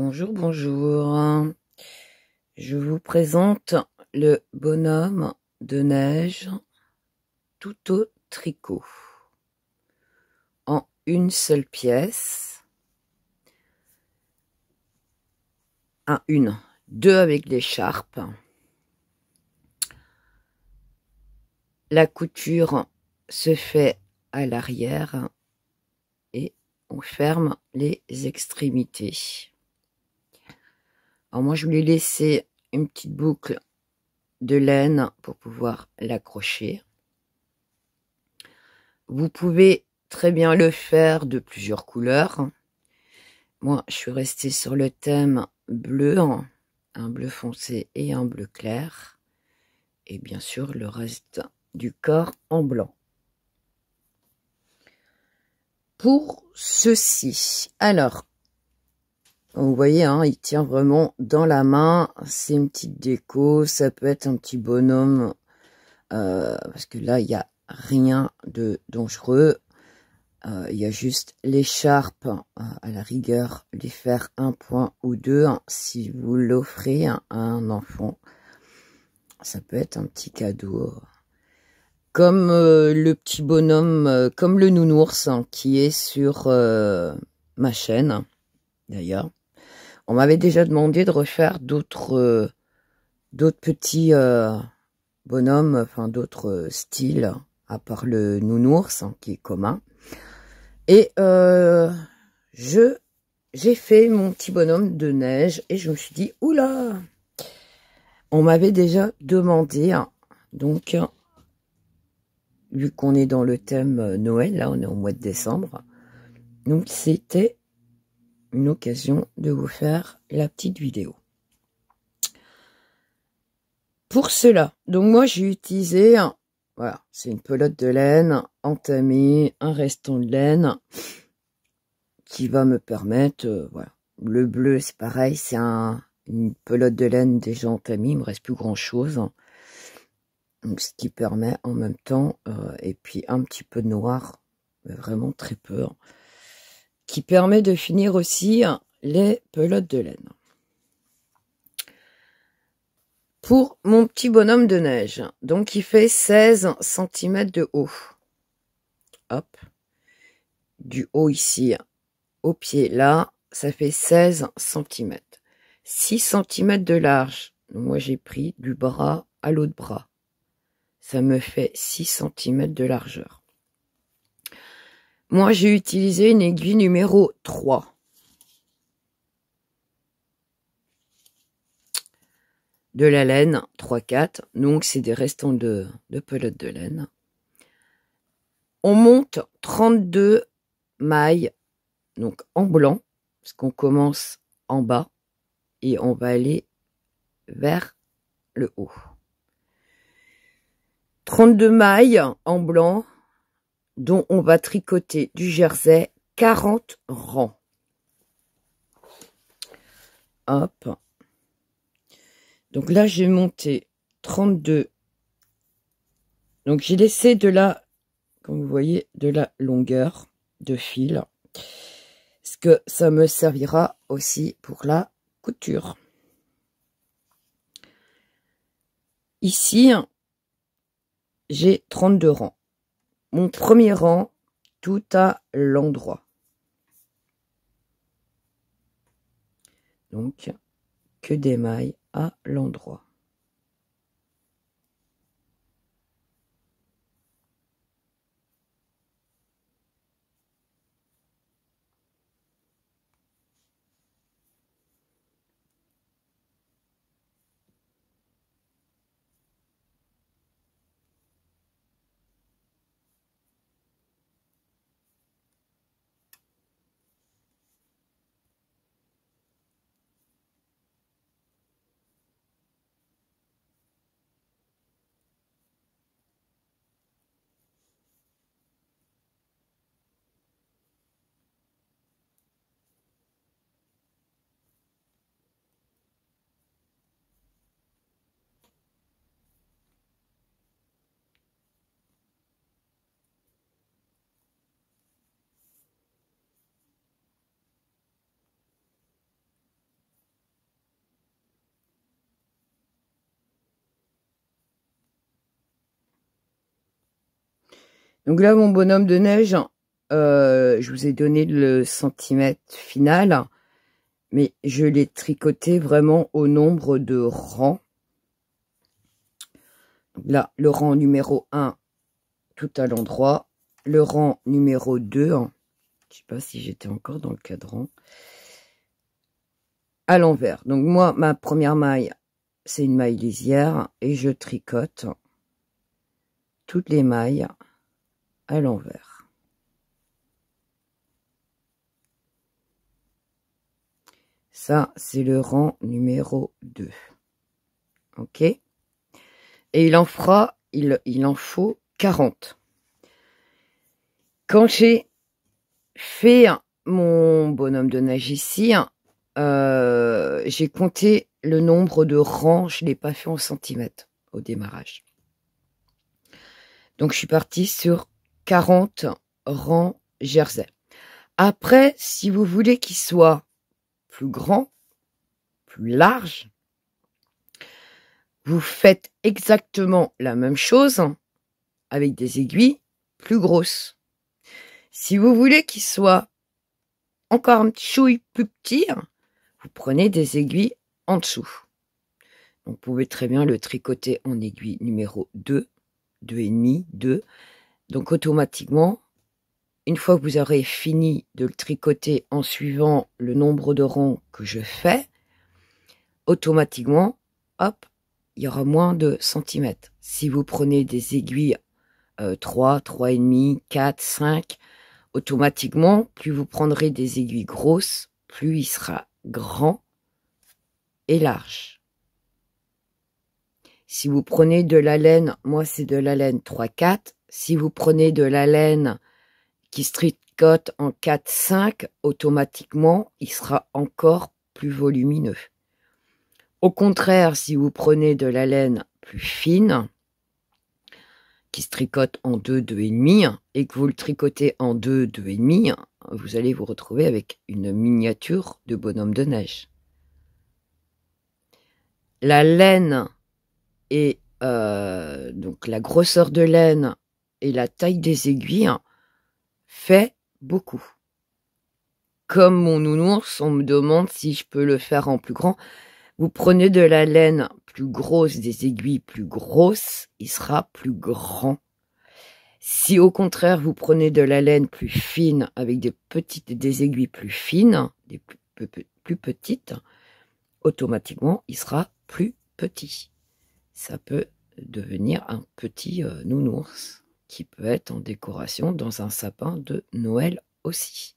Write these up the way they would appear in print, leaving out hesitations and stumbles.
Bonjour, bonjour. Je vous présente le bonhomme de neige tout au tricot en une seule pièce. Deux avec l'écharpe. La couture se fait à l'arrière et on ferme les extrémités. Alors moi je voulais laisser une petite boucle de laine pour pouvoir l'accrocher. Vous pouvez très bien le faire de plusieurs couleurs. Moi je suis restée sur le thème bleu, un bleu foncé et un bleu clair, et bien sûr le reste du corps en blanc. Pour ceci, alors vous voyez, il tient vraiment dans la main. C'est une petite déco, ça peut être un petit bonhomme, parce que là, il n'y a rien de dangereux. Il y a juste l'écharpe, à la rigueur, lui faire un point ou deux, si vous l'offrez à un enfant. Ça peut être un petit cadeau. Comme le petit bonhomme, comme le nounours, qui est sur ma chaîne, d'ailleurs. On m'avait déjà demandé de refaire d'autres petits bonhommes, enfin d'autres styles, à part le nounours, qui est commun. Et j'ai fait mon petit bonhomme de neige et je me suis dit, oula, on m'avait déjà demandé, donc vu qu'on est dans le thème Noël, là on est au mois de décembre, donc c'était une occasion de vous faire la petite vidéo. Pour cela, donc moi j'ai utilisé, voilà, c'est une pelote de laine entamée, un restant de laine qui va me permettre, voilà. Le bleu c'est pareil, c'est une pelote de laine déjà entamée, il me reste plus grand chose. Donc ce qui permet en même temps, et puis un petit peu de noir, mais vraiment très peu, qui permet de finir aussi les pelotes de laine. Pour mon petit bonhomme de neige, donc il fait 16 cm de haut. Hop. Du haut ici au pied là, ça fait 16 cm. 6 cm de large. Donc moi j'ai pris du bras à l'autre bras. Ça me fait 6 cm de largeur. Moi j'ai utilisé une aiguille numéro 3. De la laine 3-4, donc c'est des restants de pelote de laine. On monte 32 mailles, donc en blanc, parce qu'on commence en bas et on va aller vers le haut. 32 mailles en blanc, dont on va tricoter du jersey 40 rangs. Hop. Donc là, j'ai monté 32. Donc j'ai laissé comme vous voyez, de la longueur de fil. Parce que ça me servira aussi pour la couture. Ici, j'ai 32 rangs. Mon premier rang, tout à l'endroit. Donc, que des mailles à l'endroit. Donc là, mon bonhomme de neige, je vous ai donné le centimètre final, mais je l'ai tricoté vraiment au nombre de rangs. Donc là, le rang numéro 1, tout à l'endroit. Le rang numéro 2, hein, je sais pas si j'étais encore dans le cadran, à l'envers. Donc moi, ma première maille, c'est une maille lisière et je tricote toutes les mailles à l'envers. Ça, c'est le rang numéro 2. Ok? Et il en faut 40. Quand j'ai fait mon bonhomme de neige ici, j'ai compté le nombre de rangs, je ne l'ai pas fait en centimètres au démarrage. Donc je suis partie sur 40 rangs jersey. Après, si vous voulez qu'il soit plus grand, plus large, vous faites exactement la même chose avec des aiguilles plus grosses. Si vous voulez qu'il soit encore un petit chouille plus petit, vous prenez des aiguilles en dessous. Donc, vous pouvez très bien le tricoter en aiguille numéro 2, 2,5, 2. Donc automatiquement, une fois que vous aurez fini de le tricoter en suivant le nombre de rangs que je fais, automatiquement, hop, il y aura moins de centimètres. Si vous prenez des aiguilles 3, 3,5, 4, 5, automatiquement, plus vous prendrez des aiguilles grosses, plus il sera grand et large. Si vous prenez de la laine, moi c'est de la laine 3-4. Si vous prenez de la laine qui se tricote en 4-5, automatiquement, il sera encore plus volumineux. Au contraire, si vous prenez de la laine plus fine, qui se tricote en 2, 2,5, et que vous le tricotez en 2, 2,5, vous allez vous retrouver avec une miniature de bonhomme de neige. La laine et donc la grosseur de laine et la taille des aiguilles fait beaucoup. Comme mon nounours, on me demande si je peux le faire en plus grand. Vous prenez de la laine plus grosse, des aiguilles plus grosses, il sera plus grand. Si au contraire vous prenez de la laine plus fine avec des aiguilles plus fines, des plus petites, automatiquement il sera plus petit. Ça peut devenir un petit nounours qui peut être en décoration dans un sapin de Noël aussi,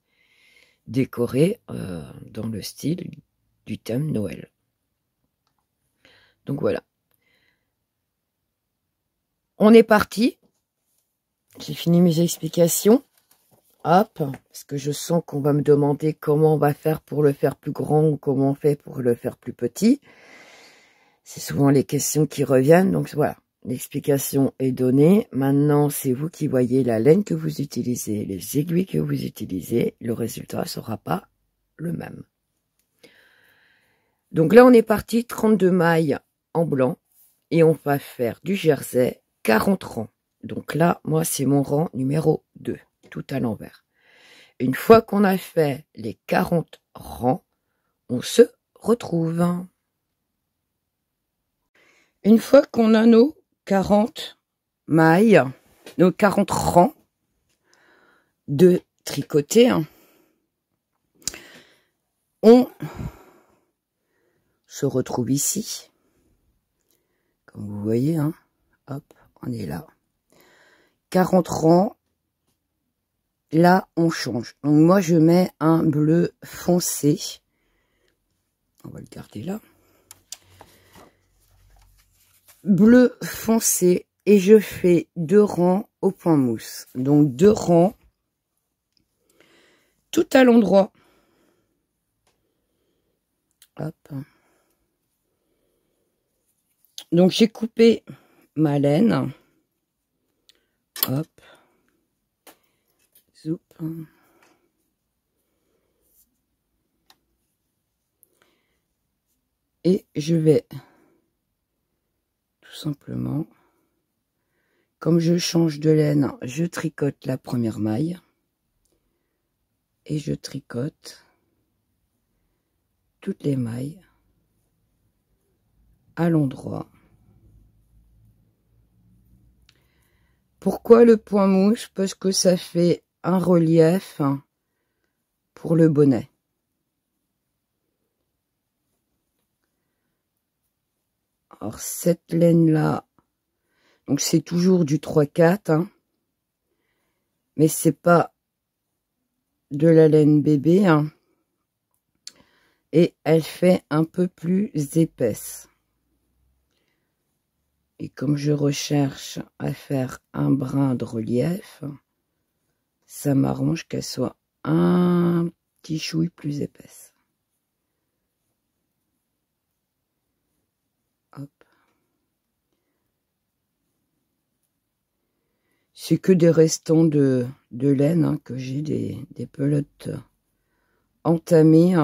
décoré dans le style du thème Noël. Donc voilà. On est parti. J'ai fini mes explications. Hop, parce que je sens qu'on va me demander comment on va faire pour le faire plus grand ou comment on fait pour le faire plus petit. C'est souvent les questions qui reviennent. Donc voilà, l'explication est donnée. Maintenant, c'est vous qui voyez la laine que vous utilisez, les aiguilles que vous utilisez. Le résultat ne sera pas le même. Donc là, on est parti 32 mailles en blanc et on va faire du jersey 40 rangs. Donc là, moi, c'est mon rang numéro 2, tout à l'envers. Une fois qu'on a fait les 40 rangs, on se retrouve. Une fois qu'on a nos 40 mailles, nos 40 rangs de tricotés, on se retrouve ici. Comme vous voyez, hop, on est là. 40 rangs. Là, on change. Donc, moi, je mets un bleu foncé. On va le garder là. Bleu foncé. Et je fais 2 rangs au point mousse. Donc, 2 rangs tout à l'endroit. Hop. Donc, j'ai coupé ma laine. Hop. Zoup. Et je vais tout simplement Comme je change de laine, je tricote la première maille et je tricote toutes les mailles à l'endroit. Pourquoi le point mouche? Parce que ça fait un relief pour le bonnet. Alors cette laine-là, donc c'est toujours du 3/4, hein, mais c'est pas de la laine bébé, hein, et elle fait un peu plus épaisse. Et comme je recherche à faire un brin de relief, ça m'arrange qu'elle soit un petit chouille plus épaisse. Hop. C'est que des restants de laine, hein, que j'ai des pelotes entamées.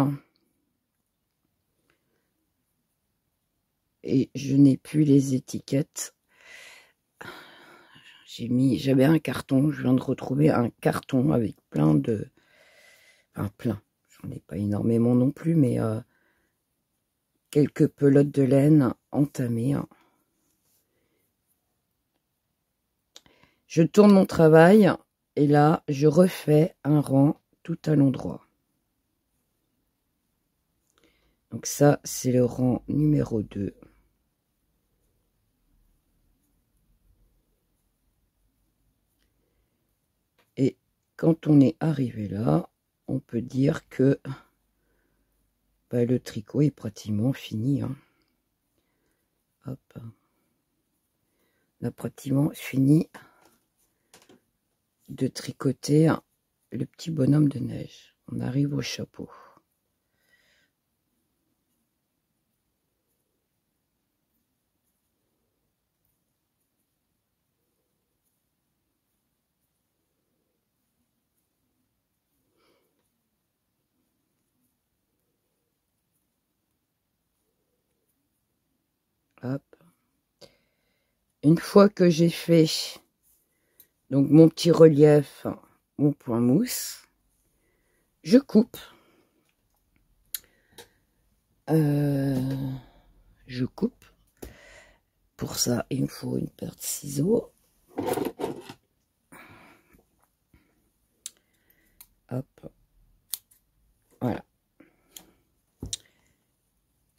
Et je n'ai plus les étiquettes. J'avais un carton, je viens de retrouver un carton avec plein de... Enfin, plein, j'en ai pas énormément non plus, mais quelques pelotes de laine entamées. Je tourne mon travail, et là, je refais un rang tout à l'endroit. Donc ça, c'est le rang numéro 2. Et quand on est arrivé là, on peut dire que bah, le tricot est pratiquement fini. Hein. Hop. On a pratiquement fini de tricoter le petit bonhomme de neige. On arrive au chapeau. Hop. Une fois que j'ai fait donc mon petit relief, mon point mousse, je coupe. Je coupe. Pour ça, il me faut une paire de ciseaux. Hop. Voilà.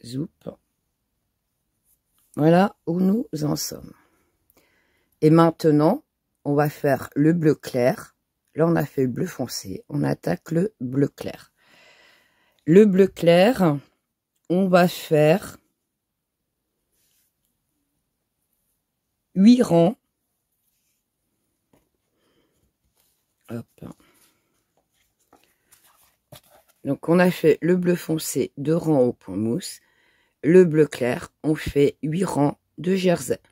Zoup. Voilà où nous en sommes. Et maintenant, on va faire le bleu clair. Là, on a fait le bleu foncé. On attaque le bleu clair. Le bleu clair, on va faire 8 rangs. Hop. Donc, on a fait le bleu foncé, 2 rangs au point mousse. Le bleu clair, on fait 8 rangs de jersey.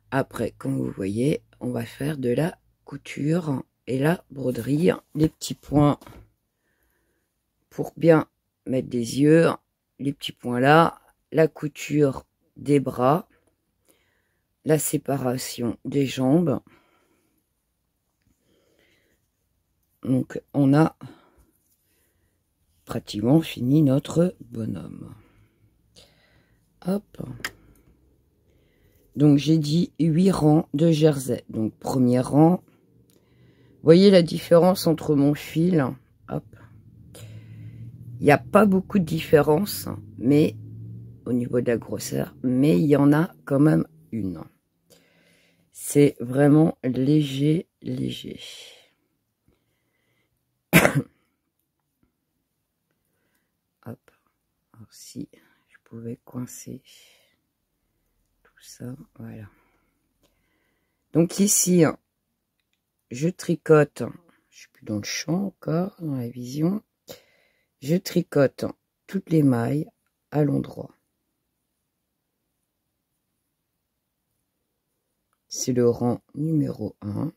Après, comme vous voyez, on va faire de la couture et la broderie, les petits points pour bien mettre des yeux, les petits points là, la couture des bras, la séparation des jambes. Donc, on a pratiquement fini notre bonhomme. Hop. Donc, j'ai dit 8 rangs de jersey. Donc, premier rang. Vous voyez la différence entre mon fil. Hop. Il n'y a pas beaucoup de différence, mais au niveau de la grosseur, mais il y en a quand même une. C'est vraiment léger, léger. Hop. Alors, si je pouvais coincer tout ça, voilà. Donc ici, je tricote, je suis plus dans le champ encore, dans la vision. Je tricote toutes les mailles à l'endroit. C'est le rang numéro 1.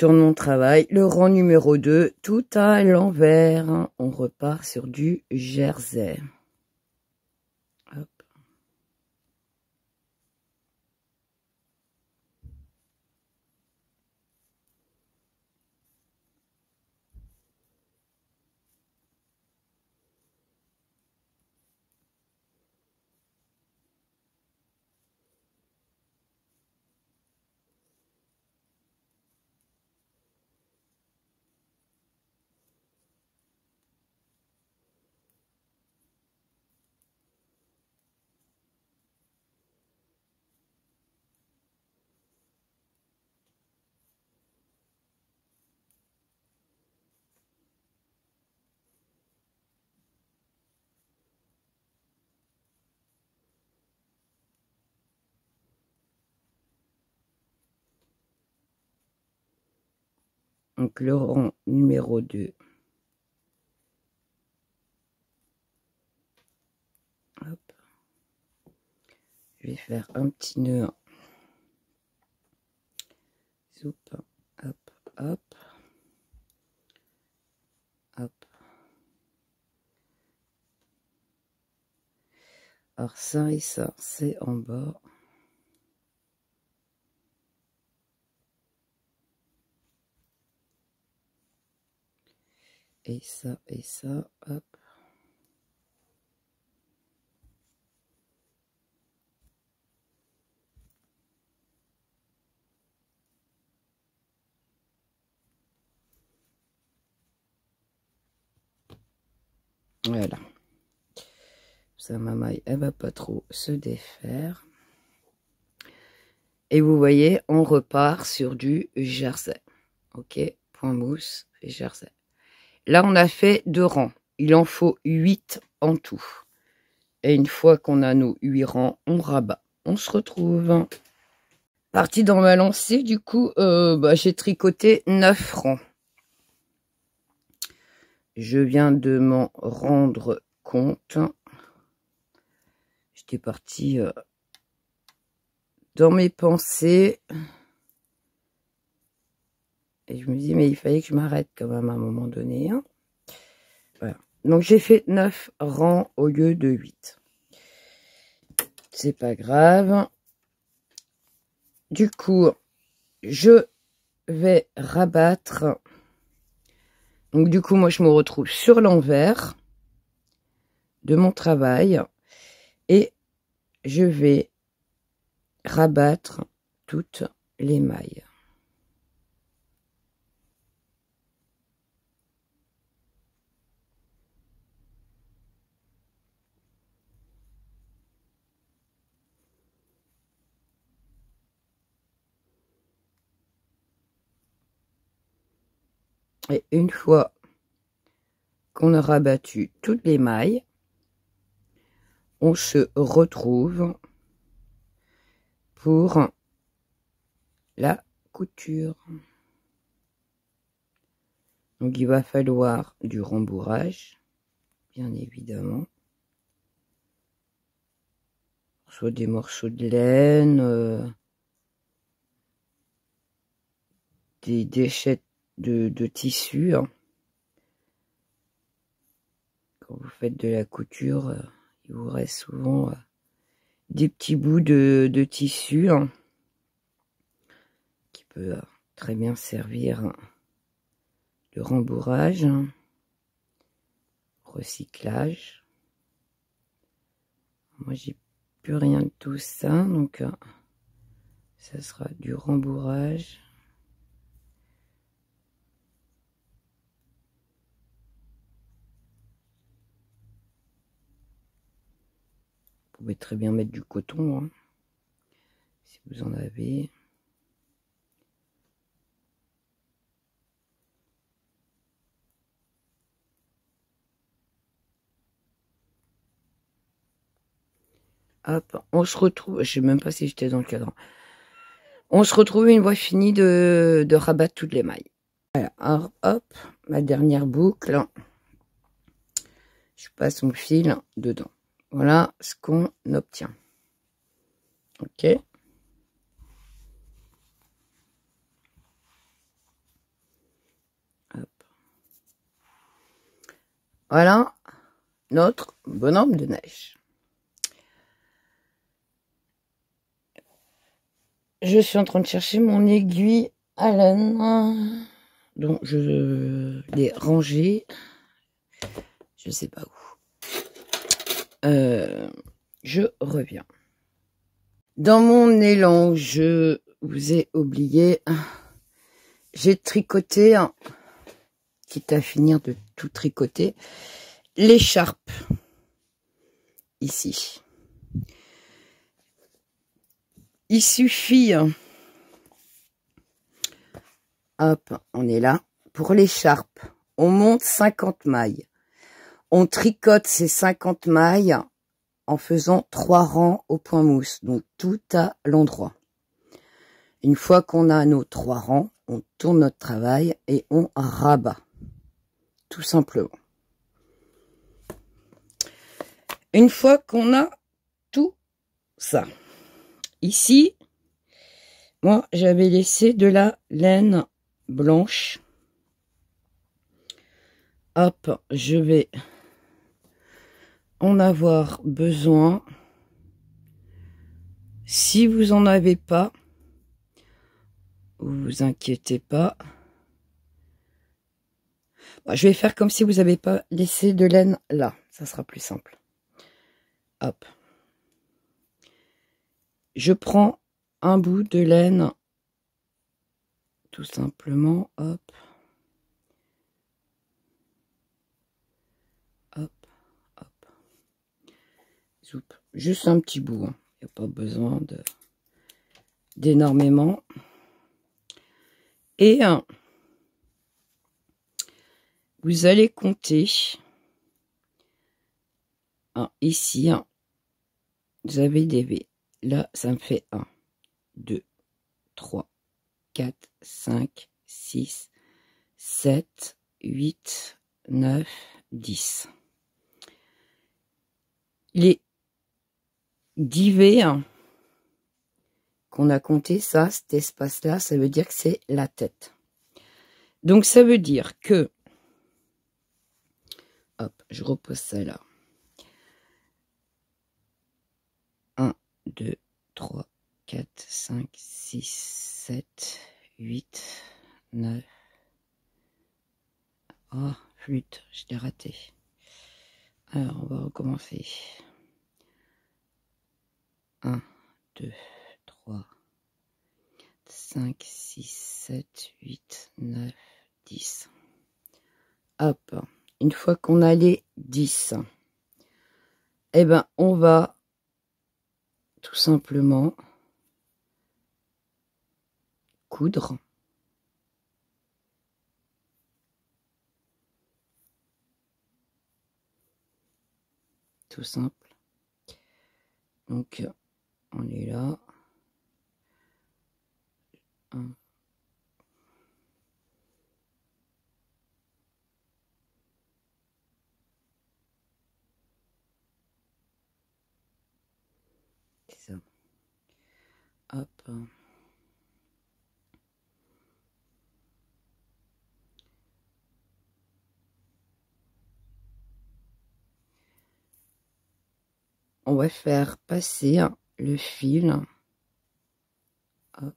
tourne mon travail. Le rang numéro 2, tout à l'envers. On repart sur du jersey. Hop. Donc le rang numéro 2. Hop. Je vais faire un petit nœud. Zoup. Hop, hop. Hop. Alors ça et ça, c'est en bas. Et ça, hop. Voilà. Ça, ma maille, elle va pas trop se défaire. Et vous voyez, on repart sur du jersey. Ok, point mousse et jersey. Là, on a fait 2 rangs. Il en faut 8 en tout. Et une fois qu'on a nos 8 rangs, on rabat. On se retrouve. Parti dans ma lancée, du coup, j'ai tricoté 9 rangs. Je viens de m'en rendre compte. J'étais partie dans mes pensées. Et je me dis, mais il fallait que je m'arrête quand même à un moment donné. Hein. Voilà. Donc, j'ai fait 9 rangs au lieu de 8. C'est pas grave. Du coup, je vais rabattre. Donc, du coup, moi, je me retrouve sur l'envers de mon travail. Et je vais rabattre toutes les mailles. Et une fois qu'on a rabattu toutes les mailles, on se retrouve pour la couture. Donc il va falloir du rembourrage, bien évidemment. Soit des morceaux de laine, des déchets de tissu. Hein. Quand vous faites de la couture, il vous reste souvent des petits bouts de tissu hein, qui peut très bien servir de rembourrage, recyclage. Moi, j'ai plus rien de tout ça, donc ça sera du rembourrage. Vous pouvez très bien mettre du coton, hein, si vous en avez. Hop, on se retrouve, je sais même pas si j'étais dans le cadre. On se retrouve une fois fini de rabattre toutes les mailles. Voilà, alors, hop, ma dernière boucle. Je passe mon fil dedans. Voilà ce qu'on obtient. Ok. Voilà notre bonhomme de neige. Je suis en train de chercher mon aiguille à laine. Donc je l'ai rangée. Je sais pas où. Je reviens. Dans mon élan, je vous ai oublié. J'ai tricoté, quitte à finir de tout tricoter, l'écharpe. Ici. Il suffit, hop, on est là. Pour l'écharpe, on monte 50 mailles. On tricote ces 50 mailles en faisant 3 rangs au point mousse, donc tout à l'endroit. Une fois qu'on a nos 3 rangs, on tourne notre travail et on rabat, tout simplement. Une fois qu'on a tout ça, ici, moi j'avais laissé de la laine blanche. Hop, je vais en avoir besoin. Si vous en avez pas, vous inquiétez pas. Bon, je vais faire comme si vous n'avez pas laissé de laine là. Ça sera plus simple. Hop. Je prends un bout de laine. Tout simplement. Hop. Hop. Hop. Zoup. Juste un petit bout. Hein. Il n'y a pas besoin d'énormément. Et vous allez compter. Ici, vous avez des V. Là, ça me fait 1, 2, 3, 4, 5, 6, 7, 8, 9, 10. Les 10 V qu'on a compté, ça, cet espace-là, ça veut dire que c'est la tête. Donc, ça veut dire que... Hop, je repose ça là. 1, 2, 3, 4, 5, 6, 7, 8, 9. Oh, flûte, je l'ai raté. Alors, on va recommencer. 1, 2, 3, 5, 6, 7, 8, 9, 10. Hop, une fois qu'on a les 10, eh ben, on va tout simplement coudre. Tout simple. Donc, on est là. 1. C'est ça. Hop. On va faire passer le fil. Hop.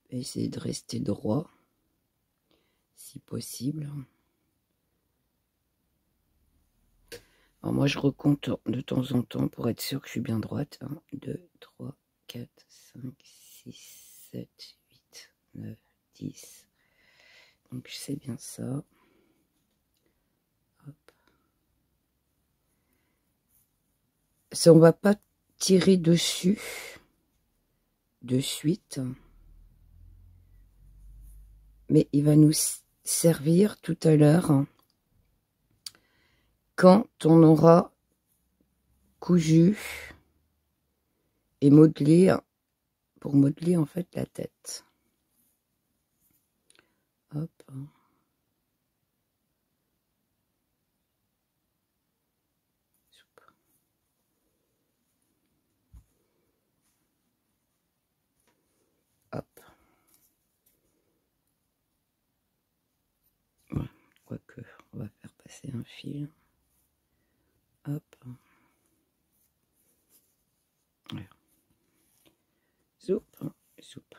Essayer de rester droit, si possible. Alors moi, je recompte de temps en temps pour être sûr que je suis bien droite. 1, 2, 3, 4, 5, 6, 7, 8, 9, 10. Donc, c'est bien ça. Hop. Ça, on va pas tirer dessus de suite. Mais il va nous servir tout à l'heure quand on aura cousu et modelé, pour modeler en fait la tête. Hop. passer un fil. Hop. Voilà. Zoup, zoup.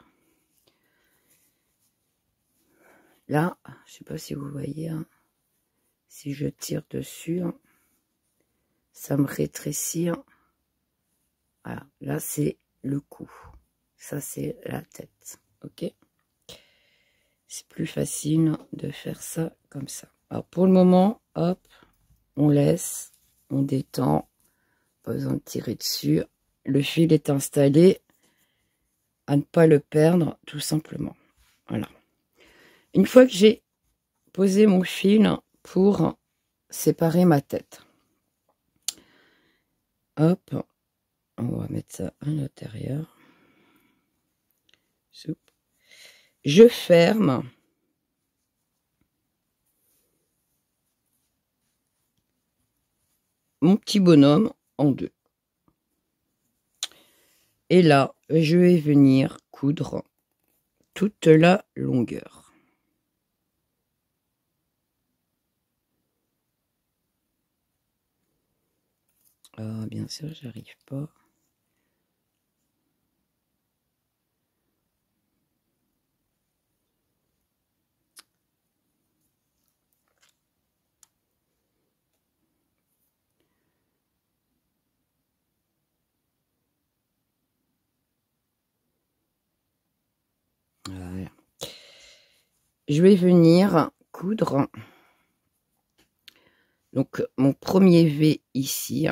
Là, je sais pas si vous voyez, hein, si je tire dessus, hein, ça me rétrécit. Hein. Voilà, là c'est le cou. Ça c'est la tête. Ok. C'est plus facile de faire ça comme ça. Alors pour le moment, hop, on laisse, on détend. Pas besoin de tirer dessus. Le fil est installé. À ne pas le perdre, tout simplement. Voilà. Une fois que j'ai posé mon fil pour séparer ma tête. Hop, on va mettre ça à l'intérieur. Je ferme. Mon petit bonhomme en deux. Et là, je vais venir coudre toute la longueur. Ah, bien sûr, j'arrive pas. Voilà. Je vais venir coudre. Donc, mon premier V ici,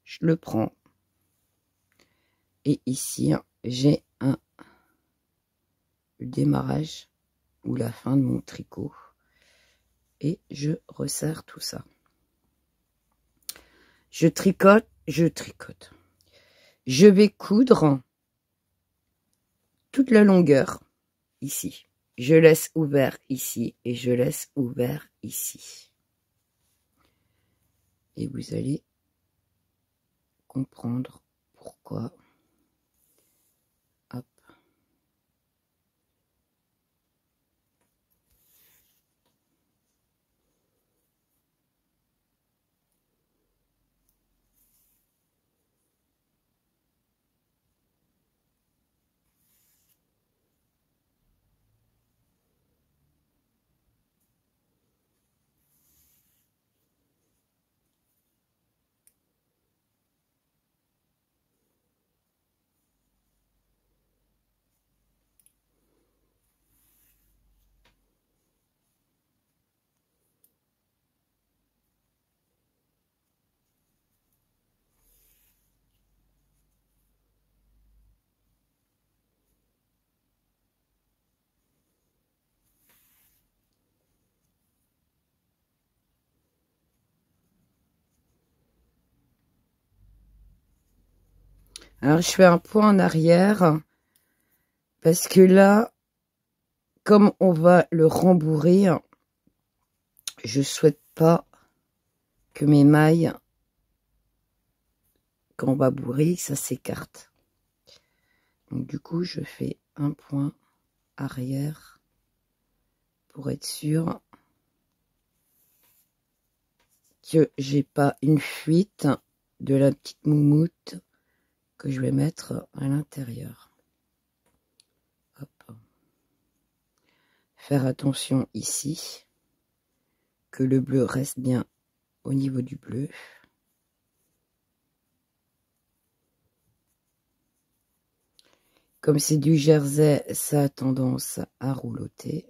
je le prends. Et ici, j'ai le démarrage ou la fin de mon tricot. Et je resserre tout ça. Je tricote, je tricote. Je vais coudre toute la longueur ici. Je laisse ouvert ici et je laisse ouvert ici. Et vous allez comprendre pourquoi. Hop. Alors, je fais un point en arrière parce que là, comme on va le rembourrer, je souhaite pas que mes mailles, quand on va bourrer, ça s'écarte. Donc, du coup, je fais un point arrière pour être sûr que j'ai pas une fuite de la petite moumoute que je vais mettre à l'intérieur. Faire attention ici que le bleu reste bien au niveau du bleu. Comme c'est du jersey, ça a tendance à roulotter.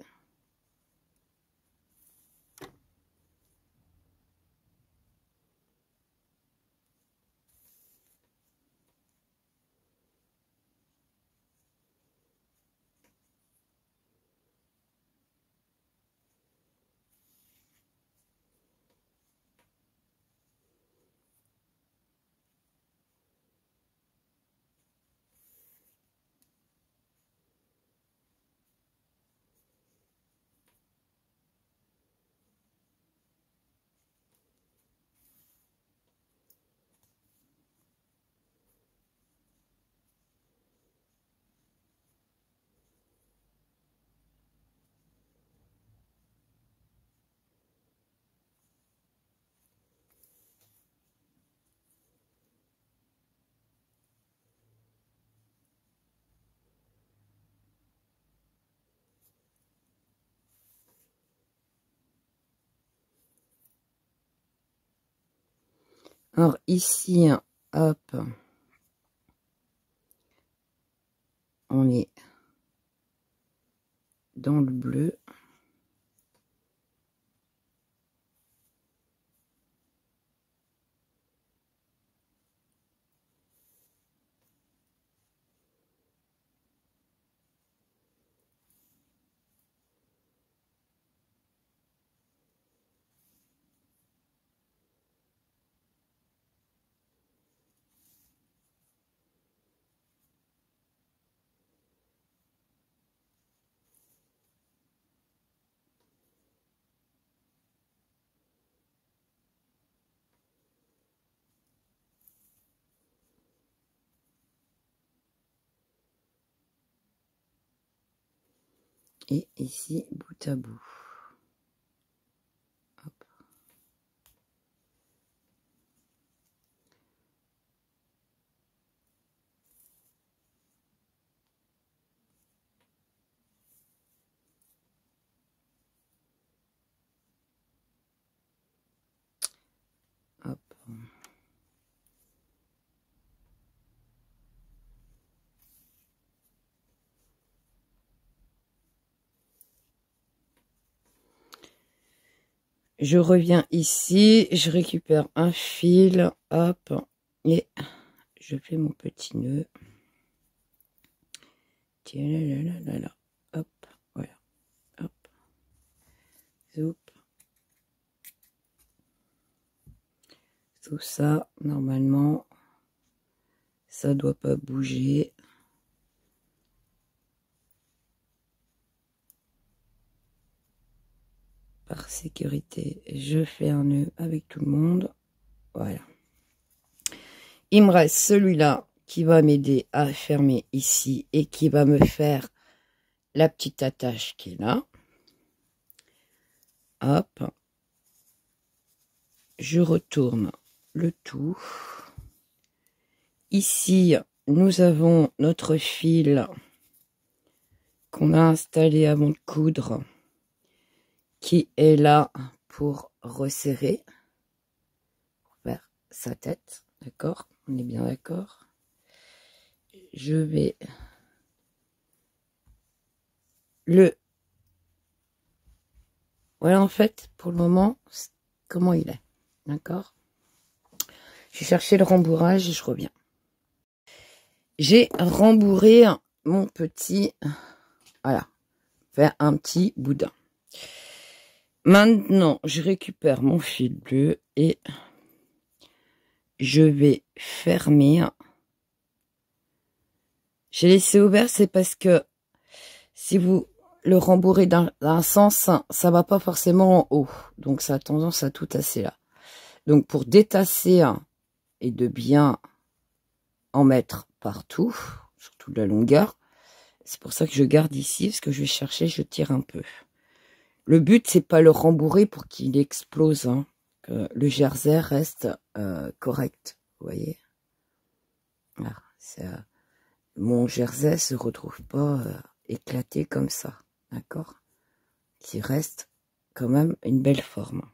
Alors ici, hop, on est dans le bleu. Et ici, bout à bout. Hop. Hop. Je reviens ici, je récupère un fil, hop, et je fais mon petit nœud. Tiens, là, hop, voilà, hop, zoup. Tout ça, normalement, ça doit pas bouger. Par sécurité, je fais un nœud avec tout le monde. Voilà. Il me reste celui-là qui va m'aider à fermer ici et qui va me faire la petite attache qui est là. Hop. Je retourne le tout. Ici, nous avons notre fil qu'on a installé avant de coudre, qui est là pour resserrer, pour faire sa tête, d'accord? On est bien d'accord? Je vais le... Voilà, en fait, pour le moment, comment il est, d'accord? Je vais chercher le rembourrage et je reviens. J'ai rembourré mon petit... Voilà, faire un petit boudin. Maintenant, je récupère mon fil bleu et je vais fermer. J'ai laissé ouvert, c'est parce que si vous le rembourrez d'un sens, ça va pas forcément en haut. Donc, ça a tendance à tout tasser là. Donc, pour détasser et de bien en mettre partout, sur toute la longueur, c'est pour ça que je garde ici, parce que je vais chercher, je tire un peu. Le but, c'est pas le rembourrer pour qu'il explose, hein, que le jersey reste correct, vous voyez. Voilà, mon jersey se retrouve pas éclaté comme ça, d'accord, qui reste quand même une belle forme.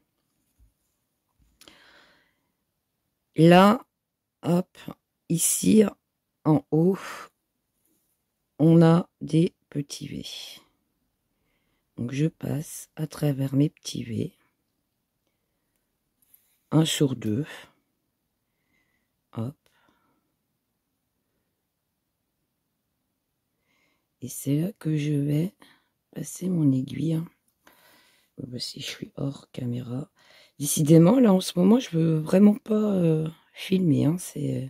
Là, hop, ici, en haut, on a des petits V. Donc, je passe à travers mes petits V. Un sur deux. Hop. Et c'est là que je vais passer mon aiguille. Si je suis hors caméra. Décidément, là, en ce moment, je veux vraiment pas filmer. Hein, je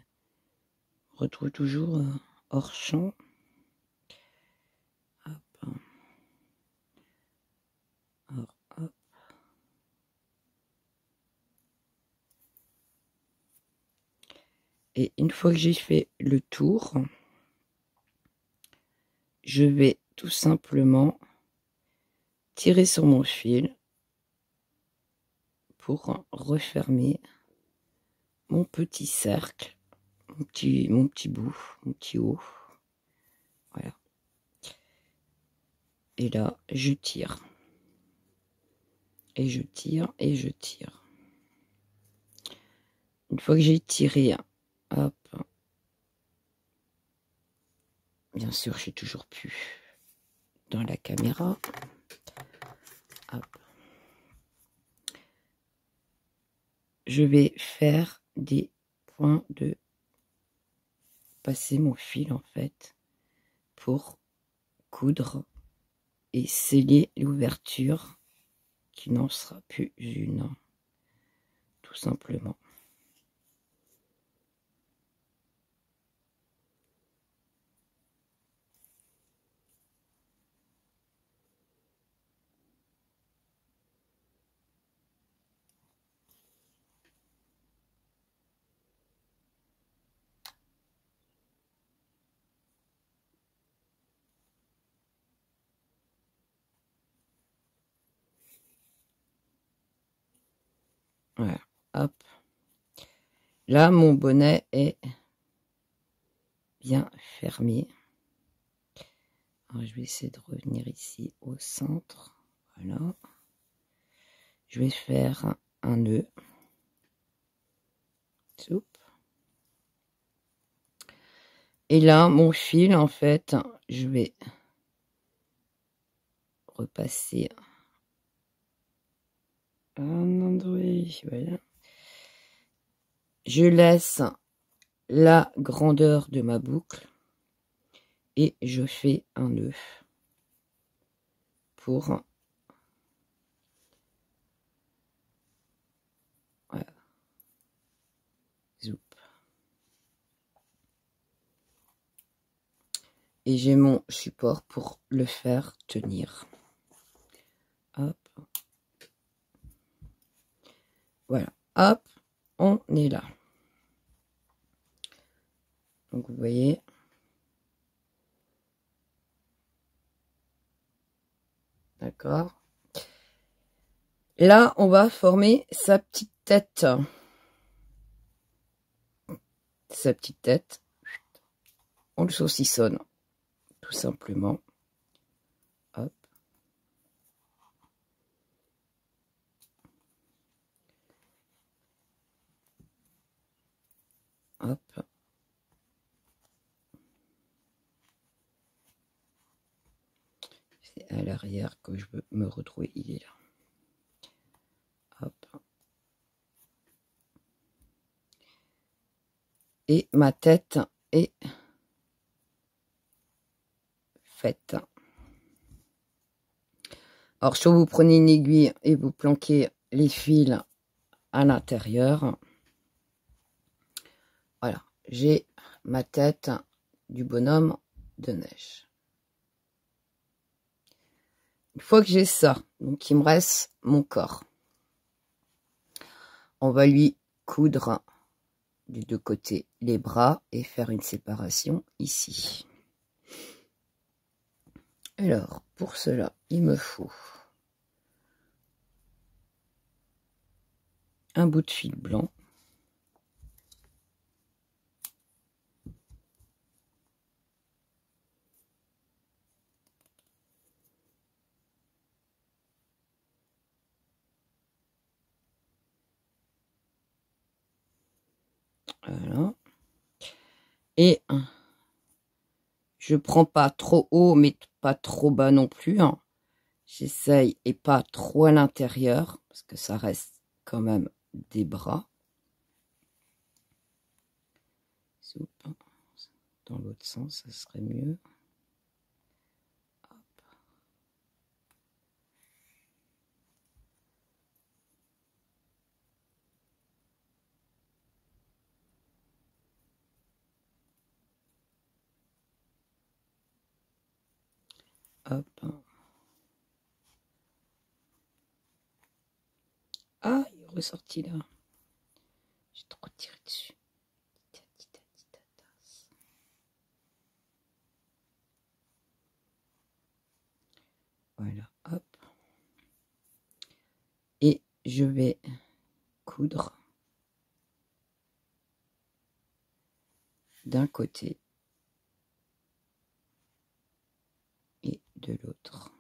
retrouve toujours hors champ. Hop. Alors, hop. Et une fois que j'ai fait le tour, je vais tout simplement tirer sur mon fil pour refermer mon petit cercle, mon petit bout, mon petit haut. Voilà. Et là, je tire. Et je tire, et je tire. Une fois que j'ai tiré, hop. Bien sûr, je suis toujours plus dans la caméra. Hop. Je vais faire des points de passer mon fil en fait pour coudre et sceller l'ouverture qui n'en sera plus une, tout simplement. Voilà, hop. Là, mon bonnet est bien fermé. Alors, je vais essayer de revenir ici au centre. Voilà. Je vais faire un nœud. Soup. Et là, mon fil, en fait, je vais repasser un endroit. Voilà. Je laisse la grandeur de ma boucle et je fais un nœud pour voilà. Zoup. Et j'ai mon support pour le faire tenir. Hop. Voilà. Hop. On est là. Donc vous voyez. D'accord. Là, on va former sa petite tête. Sa petite tête. On le saucissonne. Tout simplement. Hop. Hop. C'est à l'arrière que je veux me retrouver. Il est là. Hop. Et ma tête est faite. Alors, soit vous prenez une aiguille et vous planquez les fils à l'intérieur. Voilà, j'ai ma tête du bonhomme de neige. Une fois que j'ai ça, donc il me reste mon corps. On va lui coudre des deux côtés les bras et faire une séparation ici. Alors, pour cela, il me faut un bout de fil blanc. Voilà. Et je prends pas trop haut, mais pas trop bas non plus. Hein. J'essaye et pas trop à l'intérieur, parce que ça reste quand même des bras. Dans l'autre sens, ça serait mieux. Hop. Hop. Ah, il est ressorti là. J'ai trop tiré dessus. Voilà, hop. Et je vais coudre d'un côté et de l'autre.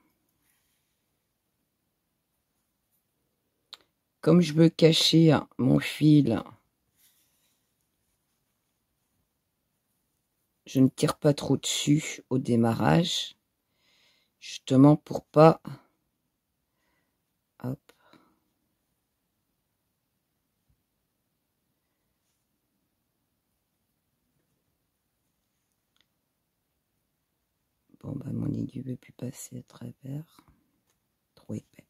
Comme je veux cacher mon fil je ne tire pas trop dessus au démarrage, justement pour pas... Hop. Bon, bah, mon aiguille ne veut plus passer à travers. Trop épais.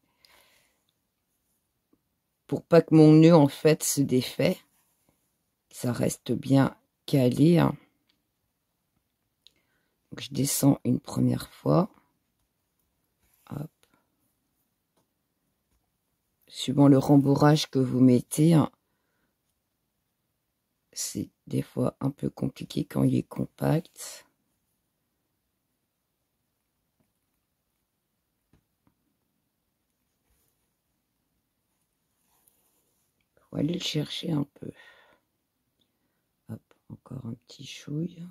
Pour pas que mon nœud, en fait, se défait. Ça reste bien calé. Hein. Donc, je descends une première fois. Hop. Suivant le rembourrage que vous mettez, hein, c'est des fois un peu compliqué quand il est compact. Faut aller le chercher un peu. Hop, encore un petit chouille.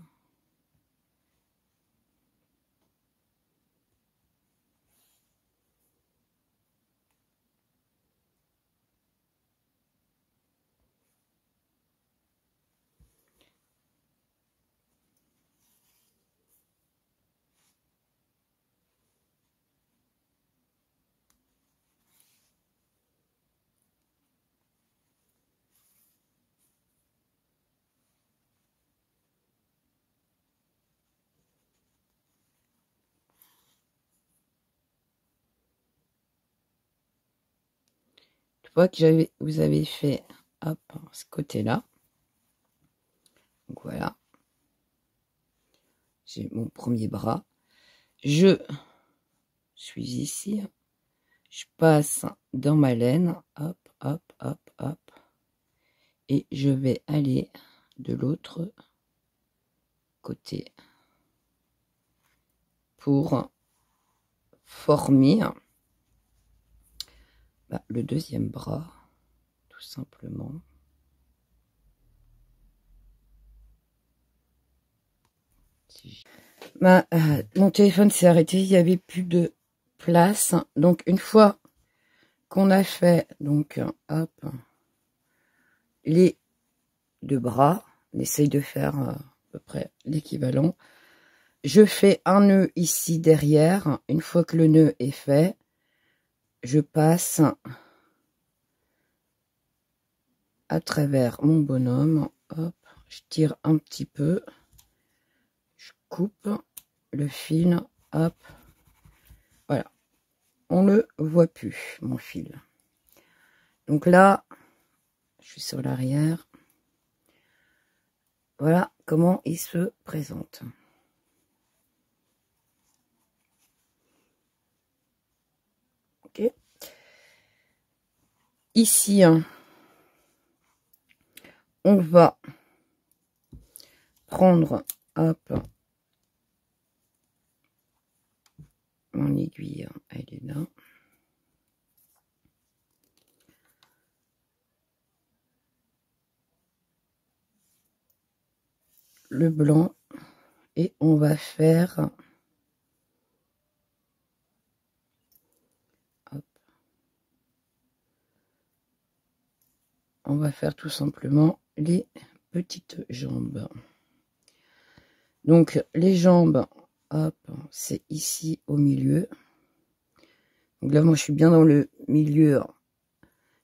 Je vois que vous avez fait hop, ce côté-là. Donc voilà. J'ai mon premier bras. Je suis ici. Je passe dans ma laine. Hop, hop, hop, hop. Et je vais aller de l'autre côté pour former le deuxième bras, tout simplement. Mon téléphone s'est arrêté, il n'y avait plus de place. Donc une fois qu'on a fait, donc hop, les deux bras, on essaye de faire à peu près l'équivalent. Je fais un nœud ici derrière. Une fois que le nœud est fait, je passe à travers mon bonhomme. Hop, je tire un petit peu. Je coupe le fil. Hop. Voilà. On ne le voit plus, mon fil. Donc là, je suis sur l'arrière. Voilà comment il se présente. Ok. Ici, on va prendre, hop, mon aiguille, elle est là. Le blanc et on va faire hop, on va faire tout simplement les petites jambes. Donc les jambes, hop, c'est ici au milieu. Donc là moi je suis bien dans le milieu.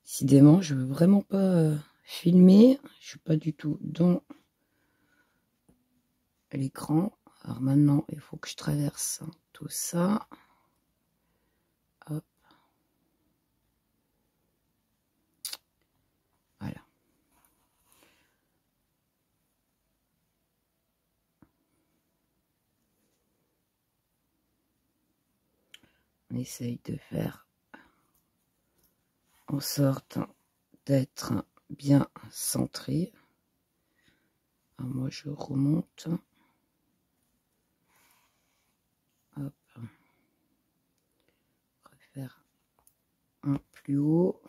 Décidément je veux vraiment pas filmer, je suis pas du tout dans l'écran. Alors maintenant il faut que je traverse tout ça. Hop. Voilà. On essaye de faire en sorte d'être bien centré. Alors moi je remonte. Hop. On va faire un plus haut.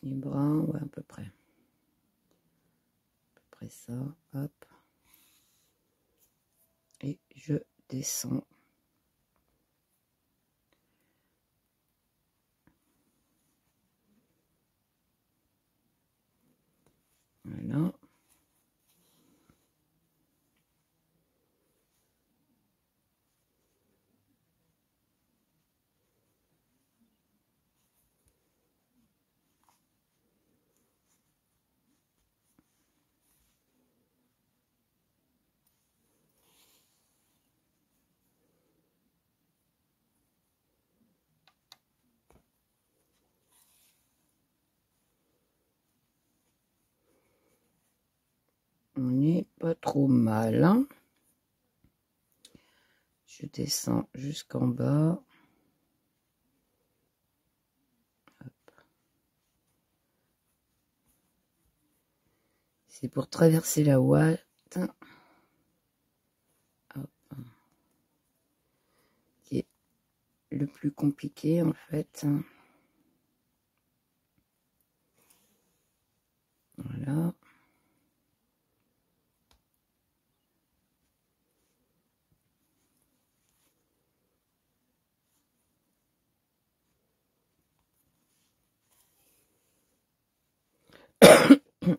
Les bras, ouais, à peu près. À peu près ça. Hop. Et je descends. Voilà. pas trop mal, hein. Je descends jusqu'en bas. C'est pour traverser la ouate. Hop. Qui est le plus compliqué en fait. Voilà.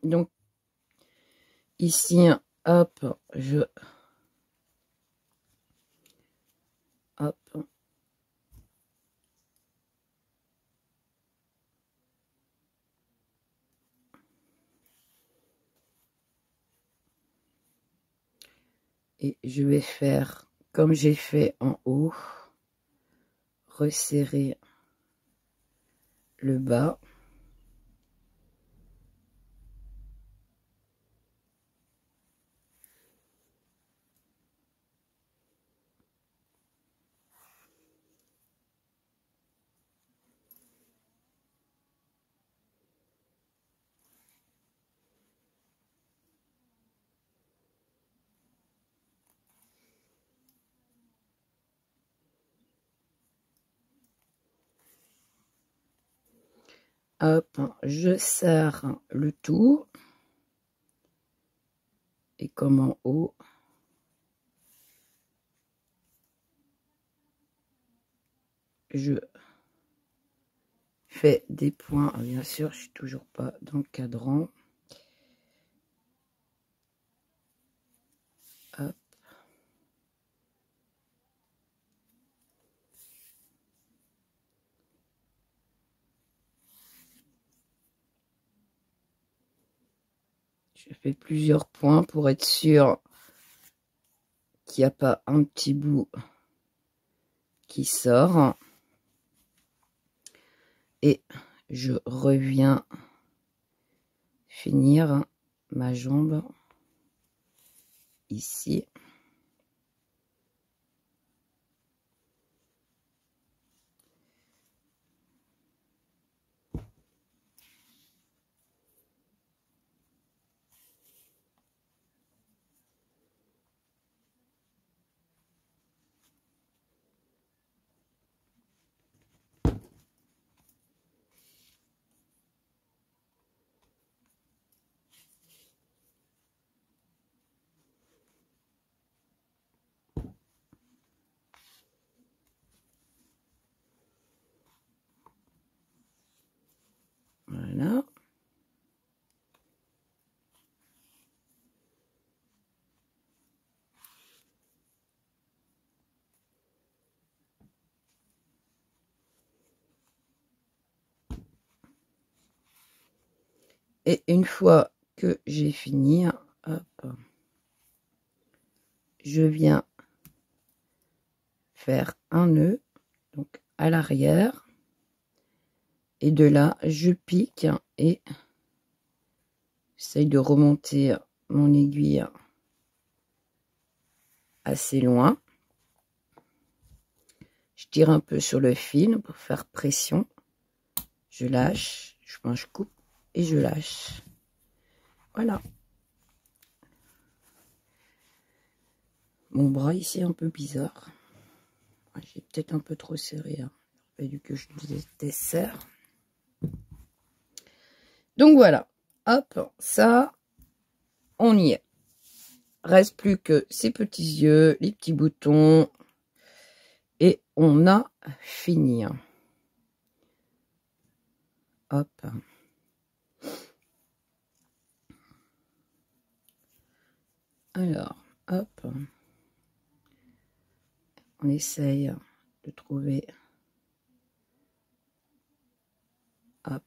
Donc ici, hop, hop, et je vais faire comme j'ai fait en haut, resserrer le bas. Hop, je serre le tout. Et comme en haut, je fais des points. Bien sûr, je suis toujours pas dans le cadran. Hop. Je fais plusieurs points pour être sûr qu'il n'y a pas un petit bout qui sort. Et je reviens finir ma jambe ici. Voilà. Et une fois que j'ai fini, hop, je viens faire un nœud donc à l'arrière. Et de là, je pique et j'essaye de remonter mon aiguille assez loin. Je tire un peu sur le fil pour faire pression. Je lâche, je coupe et je lâche. Voilà. Mon bras ici est un peu bizarre. J'ai peut-être un peu trop serré. Hein. Il a fallu que je le desserre. Donc voilà. Hop, ça, on y est. Reste plus que ces petits yeux, les petits boutons. Et on a fini. Hop. Alors, hop. On essaye de trouver. Hop.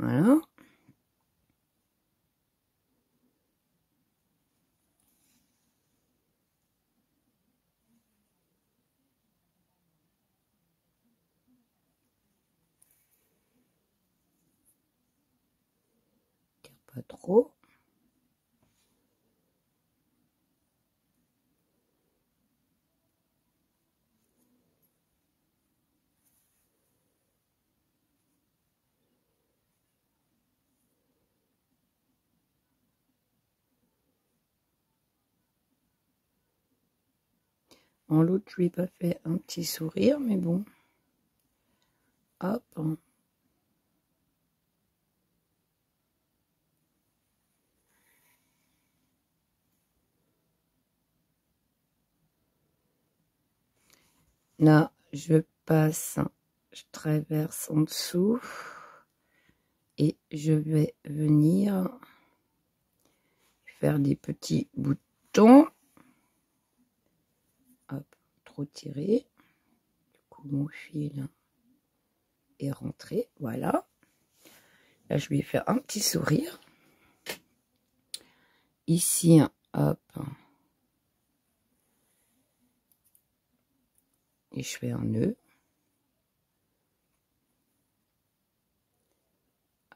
Voilà. Pas trop. En l'autre, je lui ai pas fait un petit sourire, mais bon. Hop. Là, je passe, je traverse en dessous et je vais venir faire des petits boutons. Hop, trop tiré. Du coup, mon fil est rentré. Voilà. Là, je vais faire un petit sourire. Ici, hop. Et je fais un nœud.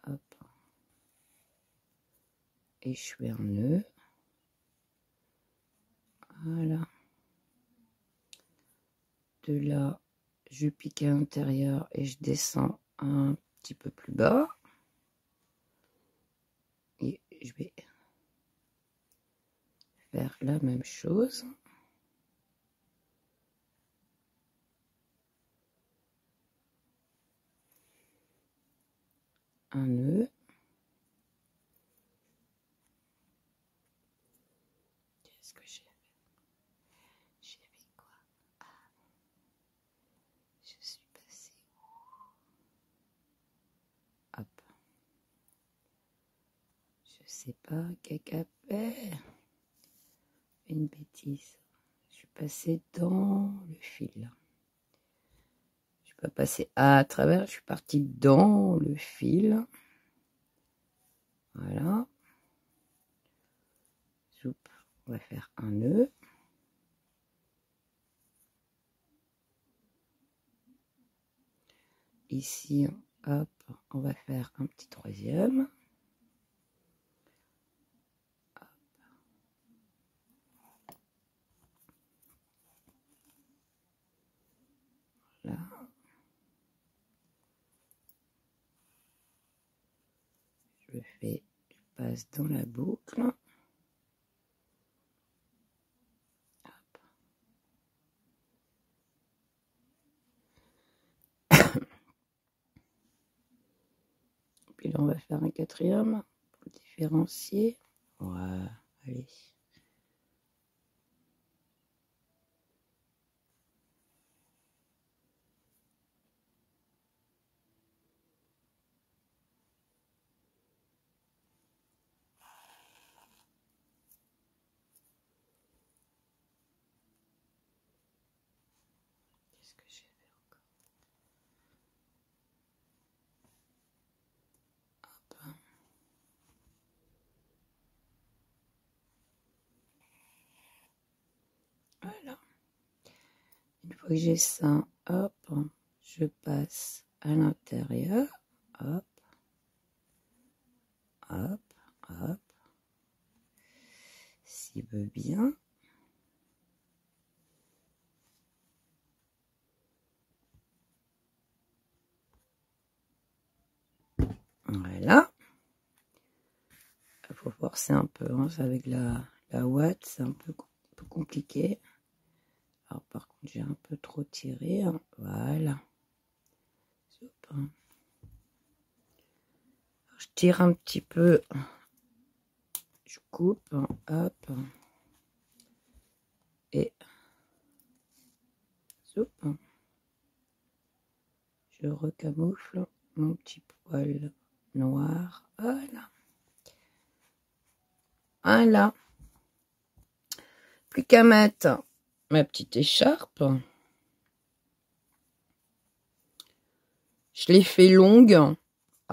Hop. Et je fais un nœud. Voilà. De là, je pique à l'intérieur et je descends un petit peu plus bas. Et je vais faire la même chose. Un nœud. Qu'est-ce que j'ai fait? J'ai fait quoi? Ah, je suis passée où? Hop. Je sais pas, caca fait. Une bêtise. Je suis passée dans le fil. Je suis pas passée à travers, je suis partie dans le fil. Voilà. Soup. On va faire un nœud. Ici, hop, on va faire un petit troisième. Hop. Là. Je passe dans la boucle. Hop. Puis là, on va faire un quatrième pour différencier. Ouais, allez. Qu'est-ce que j'ai fait encore? Hop. Voilà. Une fois que j'ai ça, hop, je passe à l'intérieur. Hop. Hop. Hop. S'il veut bien. Voilà. Il faut forcer un peu, hein, avec la ouate, c'est un peu compliqué. Alors par contre, j'ai un peu trop tiré, hein. Voilà. Alors, je tire un petit peu, je coupe, hop, et soupe. Je recamoufle mon petit poil noir. Voilà. Voilà. Plus qu'à mettre ma petite écharpe. Je l'ai fait longue.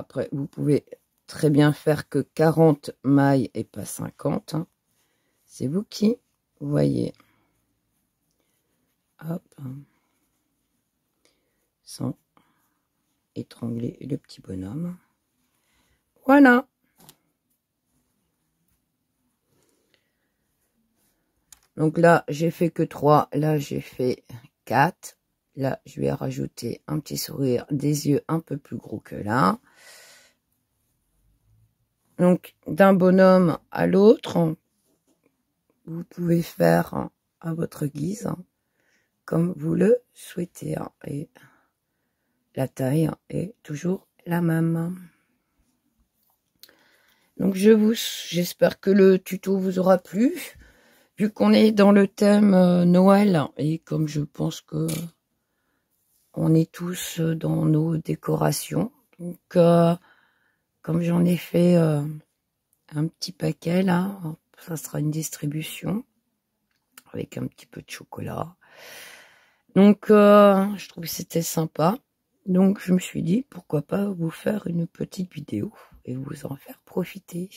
Après, vous pouvez très bien faire que 40 mailles et pas 50. Hein. C'est vous qui voyez. Hop. Sans étrangler le petit bonhomme. Voilà. Donc là, j'ai fait que 3. Là, j'ai fait 4. Là, je vais rajouter un petit sourire, des yeux un peu plus gros que là. Donc, d'un bonhomme à l'autre, vous pouvez faire à votre guise, comme vous le souhaitez. Et la taille est toujours la même. Donc, j'espère que le tuto vous aura plu. Vu qu'on est dans le thème Noël, et comme je pense que on est tous dans nos décorations, donc comme j'en ai fait un petit paquet là, ça sera une distribution avec un petit peu de chocolat. Donc je trouve que c'était sympa. Donc je me suis dit pourquoi pas vous faire une petite vidéo et vous en faire profiter.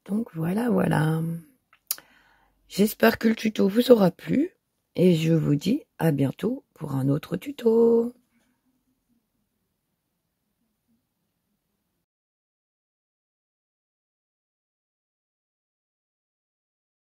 Donc voilà. J'espère que le tuto vous aura plu et je vous dis à bientôt pour un autre tuto.